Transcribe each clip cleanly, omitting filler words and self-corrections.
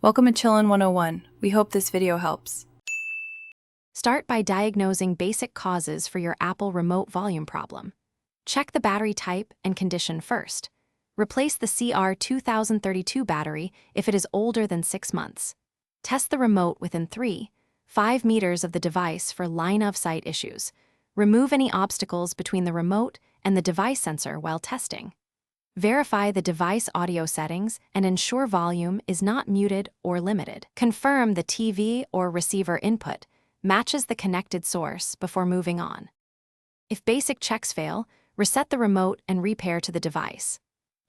Welcome to Chillin' 101. We hope this video helps. Start by diagnosing basic causes for your Apple remote volume problem. Check the battery type and condition first. Replace the CR2032 battery if it is older than 6 months. Test the remote within 3-5 meters of the device for line-of-sight issues. Remove any obstacles between the remote and the device sensor while testing. Verify the device audio settings and ensure volume is not muted or limited. Confirm the TV or receiver input matches the connected source before moving on. If basic checks fail, reset the remote and repair to the device.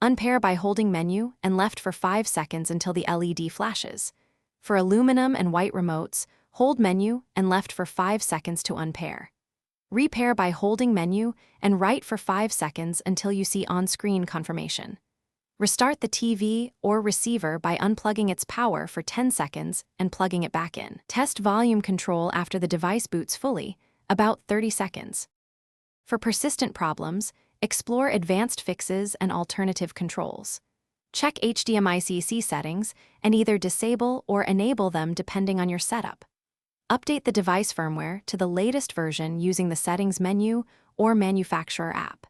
Unpair by holding menu and left for 5 seconds until the LED flashes. For aluminum and white remotes, hold menu and left for 5 seconds to unpair. Repair by holding menu and right for 5 seconds until you see on-screen confirmation. Restart the TV or receiver by unplugging its power for 10 seconds and plugging it back in. Test volume control after the device boots fully, about 30 seconds. For persistent problems, explore advanced fixes and alternative controls. Check HDMI/CC settings and either disable or enable them depending on your setup. Update the device firmware to the latest version using the settings menu or manufacturer app.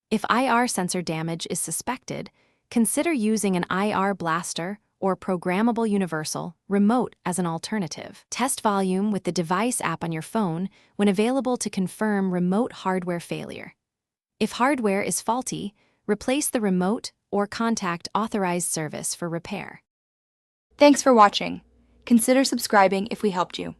If IR sensor damage is suspected, consider using an IR blaster or programmable universal remote as an alternative. Test volume with the device app on your phone when available to confirm remote hardware failure. If hardware is faulty, replace the remote or contact authorized service for repair. Thanks for watching. Consider subscribing if we helped you.